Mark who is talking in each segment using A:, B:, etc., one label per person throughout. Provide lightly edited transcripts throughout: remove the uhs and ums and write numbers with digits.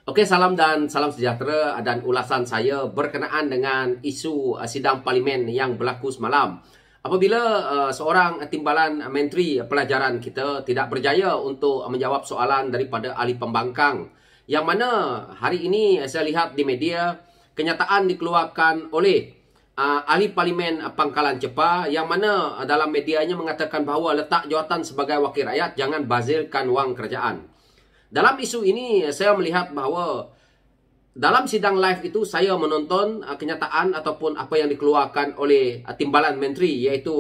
A: Oke, salam dan salam sejahtera dan ulasan saya berkenaan dengan isu sidang parlimen yang berlaku semalam. Apabila seorang timbalan menteri pelajaran kita tidak berjaya untuk menjawab soalan daripada ahli pembangkang, yang mana hari ini saya lihat di media kenyataan dikeluarkan oleh ahli parlimen Pangkalan Cepa, yang mana dalam medianya mengatakan bahawa letak jawatan sebagai wakil rakyat jangan bazirkan wang kerajaan. Dalam isu ini saya melihat bahawa dalam sidang live itu saya menonton kenyataan ataupun apa yang dikeluarkan oleh timbalan menteri, iaitu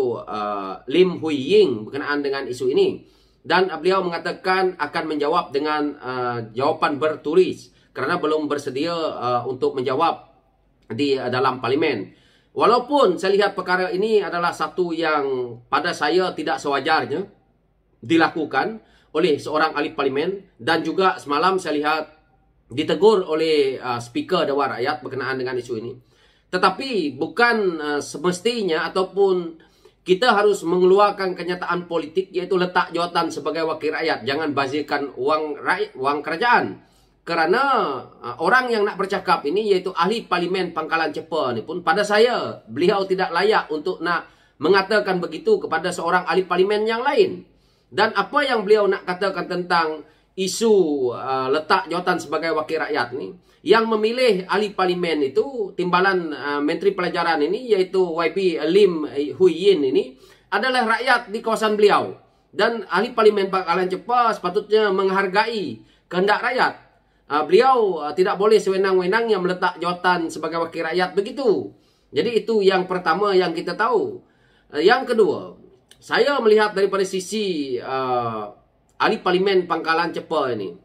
A: Lim Hui Ying berkenaan dengan isu ini. Dan beliau mengatakan akan menjawab dengan jawapan bertulis kerana belum bersedia untuk menjawab di dalam parlimen. Walaupun saya lihat perkara ini adalah satu yang pada saya tidak sewajarnya dilakukan oleh seorang ahli parlimen, dan juga semalam saya lihat ditegur oleh speaker Dewan Rakyat berkenaan dengan isu ini. Tetapi bukan semestinya ataupun kita harus mengeluarkan kenyataan politik, iaitu letak jawatan sebagai wakil rakyat jangan bazirkan wang kerajaan. Kerana orang yang nak bercakap ini, iaitu ahli parlimen Pangkalan Cepa ni pun, pada saya beliau tidak layak untuk nak mengatakan begitu kepada seorang ahli parlimen yang lain. Dan apa yang beliau nak katakan tentang isu letak jawatan sebagai wakil rakyat ni, yang memilih ahli parlimen itu timbalan menteri pelajaran ini, iaitu YB Lim Hui Ying ini, adalah rakyat di kawasan beliau. Dan ahli parlimen Pangkalan Cepa sepatutnya menghargai kehendak rakyat. Beliau tidak boleh sewenang-wenang yang meletak jawatan sebagai wakil rakyat begitu. Jadi itu yang pertama yang kita tahu. Yang kedua, saya melihat daripada sisi ahli parlimen Pangkalan Cepa ini,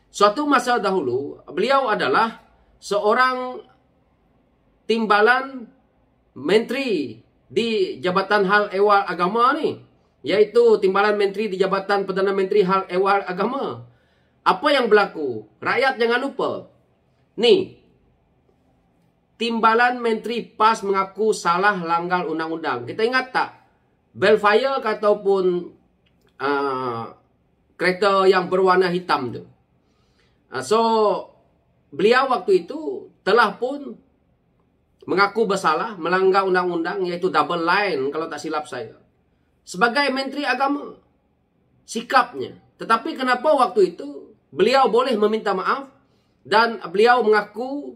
A: suatu masa dahulu beliau adalah seorang timbalan menteri di Jabatan Hal Ehwal Agama ni, iaitu timbalan menteri di Jabatan Perdana Menteri Hal Ehwal Agama. Apa yang berlaku? Rakyat jangan lupa. Ni, timbalan menteri PAS mengaku salah langgar undang-undang. Kita ingat tak? Belfire ataupun kereta yang berwarna hitam tu. So, beliau waktu itu telah pun mengaku bersalah, melanggar undang-undang, iaitu double line kalau tak silap saya, sebagai menteri agama sikapnya. Tetapi kenapa waktu itu beliau boleh meminta maaf dan beliau mengaku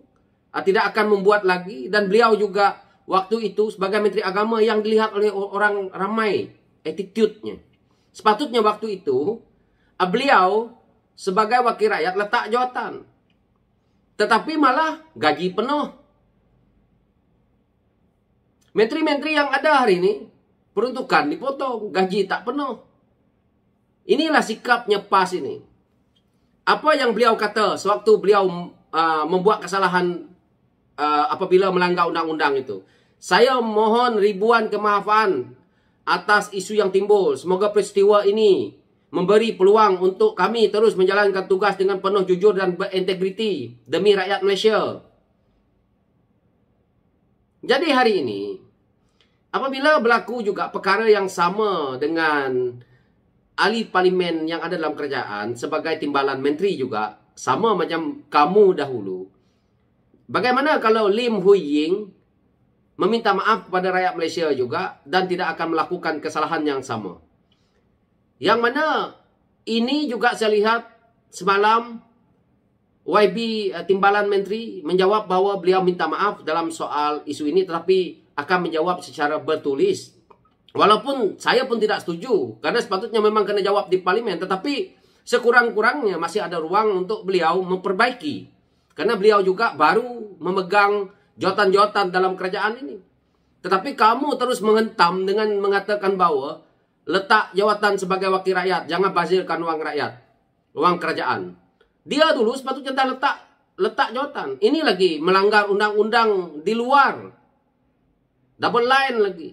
A: tidak akan membuat lagi, dan beliau juga waktu itu sebagai menteri agama yang dilihat oleh orang ramai attitude-nya. Sepatutnya waktu itu beliau sebagai wakil rakyat letak jawatan. Tetapi malah gaji penuh. Menteri-menteri yang ada hari ini peruntukan dipotong, gaji tak penuh. Inilah sikapnya PAS ini. Apa yang beliau kata sewaktu beliau membuat kesalahan apabila melanggar undang-undang itu? Saya mohon ribuan kemaafan atas isu yang timbul. Semoga peristiwa ini memberi peluang untuk kami terus menjalankan tugas dengan penuh jujur dan berintegriti demi rakyat Malaysia. Jadi hari ini, apabila berlaku juga perkara yang sama dengan ahli parlimen yang ada dalam kerajaan sebagai timbalan menteri juga, sama macam kamu dahulu, bagaimana kalau Lim Hui Ying meminta maaf kepada rakyat Malaysia juga dan tidak akan melakukan kesalahan yang sama? Yang mana ini juga saya lihat semalam YB timbalan menteri menjawab bahawa beliau minta maaf dalam soal isu ini, tetapi akan menjawab secara bertulis. Walaupun saya pun tidak setuju, karena sepatutnya memang kena jawab di parlimen, tetapi sekurang-kurangnya masih ada ruang untuk beliau memperbaiki. Karena beliau juga baru memegang jawatan-jawatan dalam kerajaan ini. Tetapi kamu terus menghentam dengan mengatakan bahawa letak jawatan sebagai wakil rakyat jangan bazirkan wang rakyat, wang kerajaan. Dia dulu sepatutnya dah letak jawatan. Ini lagi melanggar undang-undang di luar. Double line lagi.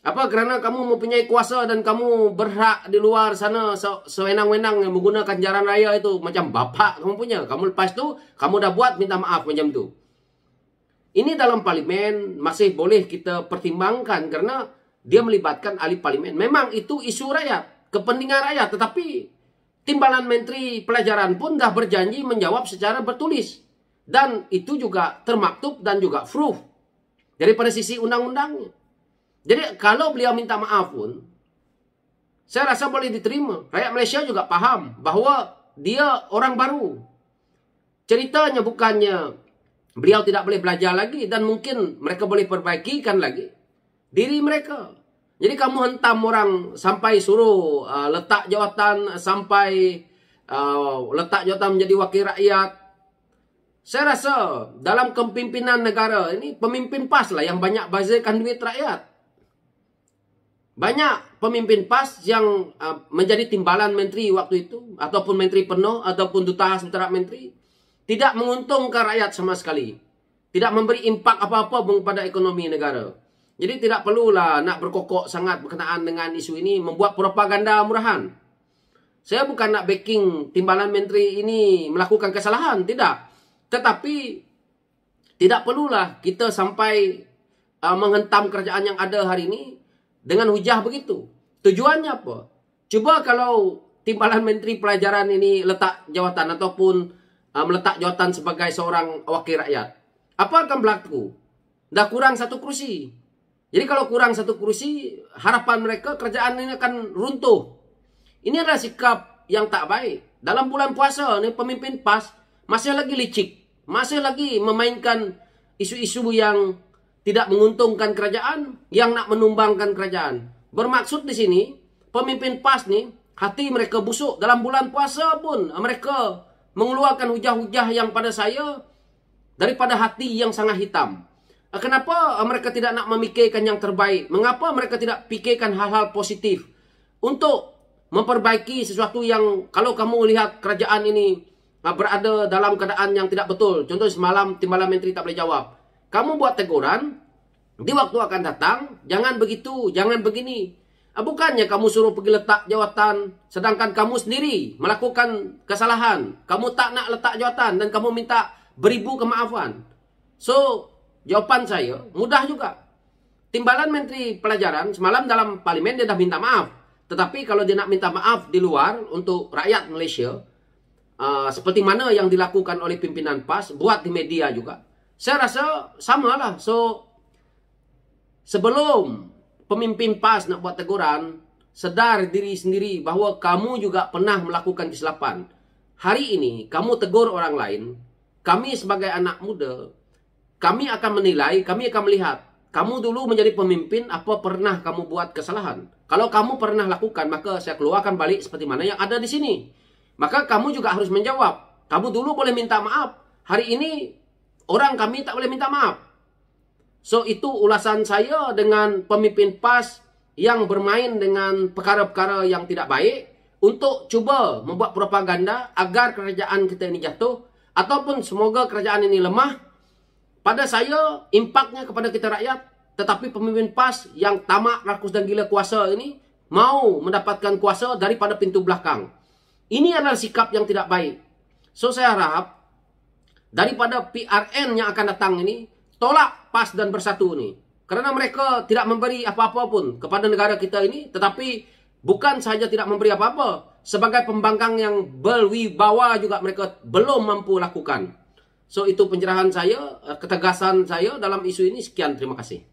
A: Apa kerana kamu mempunyai kuasa dan kamu berhak di luar sana sewenang-wenang menggunakan jalan raya itu macam bapak kamu punya. Kamu lepas tu kamu dah buat minta maaf macam tu. Ini dalam parlimen masih boleh kita pertimbangkan kerana dia melibatkan ahli parlimen. Memang itu isu rakyat, kepentingan rakyat, tetapi Timbalan Menteri Pelajaran pun dah berjanji menjawab secara bertulis. Dan itu juga termaktub dan juga proof daripada sisi undang-undangnya. Jadi kalau beliau minta maaf pun, saya rasa boleh diterima. Rakyat Malaysia juga paham bahwa dia orang baru. Ceritanya bukannya beliau tidak boleh belajar lagi dan mungkin mereka boleh perbaikikan lagi diri mereka. Jadi kamu hentam orang sampai suruh letak jawatan, sampai letak jawatan menjadi wakil rakyat. Saya rasa dalam kepimpinan negara ini pemimpin PAS lah yang banyak bazirkan duit rakyat. Banyak pemimpin PAS yang menjadi timbalan menteri waktu itu, ataupun menteri penuh, ataupun duta sementara menteri, tidak menguntungkan rakyat sama sekali. Tidak memberi impak apa-apa kepada ekonomi negara. Jadi tidak perlulah nak berkokok sangat berkenaan dengan isu ini, membuat propaganda murahan. Saya bukan nak backing timbalan menteri ini melakukan kesalahan, tidak. Tetapi tidak perlulah kita sampai menghentam kerajaan yang ada hari ini dengan hujah begitu. Tujuannya apa? Cuba kalau timbalan menteri pelajaran ini letak jawatan ataupun meletak jawatan sebagai seorang wakil rakyat. Apa akan berlaku? Dah kurang satu kursi. Jadi kalau kurang satu kursi, harapan mereka kerajaan ini akan runtuh. Ini adalah sikap yang tak baik. Dalam bulan puasa ni pemimpin PAS masih lagi licik. Masih lagi memainkan isu-isu yang tidak menguntungkan kerajaan, yang nak menumbangkan kerajaan. Bermaksud di sini, pemimpin PAS ni, hati mereka busuk. Dalam bulan puasa pun mereka mengeluarkan hujah-hujah yang pada saya daripada hati yang sangat hitam. Kenapa mereka tidak nak memikirkan yang terbaik? Mengapa mereka tidak pikirkan hal-hal positif untuk memperbaiki sesuatu yang kalau kamu lihat kerajaan ini berada dalam keadaan yang tidak betul. Contoh semalam timbalan menteri tak boleh jawab. Kamu buat teguran, di waktu akan datang, jangan begitu, jangan begini. Bukannya kamu suruh pergi letak jawatan, sedangkan kamu sendiri melakukan kesalahan. Kamu tak nak letak jawatan dan kamu minta beribu kemaafan. So, jawapan saya mudah juga. Timbalan Menteri Pelajaran semalam dalam parlimen dia dah minta maaf. Tetapi kalau dia nak minta maaf di luar untuk rakyat Malaysia, seperti mana yang dilakukan oleh pimpinan PAS, buat di media juga, saya rasa samalah. So, sebelum pemimpin PAS nak buat teguran, sedar diri sendiri bahawa kamu juga pernah melakukan kesilapan. Hari ini kamu tegur orang lain, kami sebagai anak muda, kami akan menilai, kami akan melihat. Kamu dulu menjadi pemimpin, apa pernah kamu buat kesalahan? Kalau kamu pernah lakukan, maka saya keluarkan balik seperti mana yang ada di sini. Maka kamu juga harus menjawab. Kamu dulu boleh minta maaf. Hari ini, orang kami tak boleh minta maaf. So, itu ulasan saya dengan pemimpin PAS yang bermain dengan perkara-perkara yang tidak baik untuk cuba membuat propaganda agar kerajaan kita ini jatuh, ataupun semoga kerajaan ini lemah. Pada saya, impaknya kepada kita rakyat, tetapi pemimpin PAS yang tamak, rakus dan gila kuasa ini mau mendapatkan kuasa daripada pintu belakang. Ini adalah sikap yang tidak baik. So, saya harap daripada PRN yang akan datang ini, tolak PAS dan Bersatu ini. Kerana mereka tidak memberi apa-apa pun kepada negara kita ini, tetapi bukan sahaja tidak memberi apa-apa, sebagai pembangkang yang berwibawa juga mereka belum mampu lakukan. So, itu pencerahan saya, ketegasan saya dalam isu ini. Sekian, terima kasih.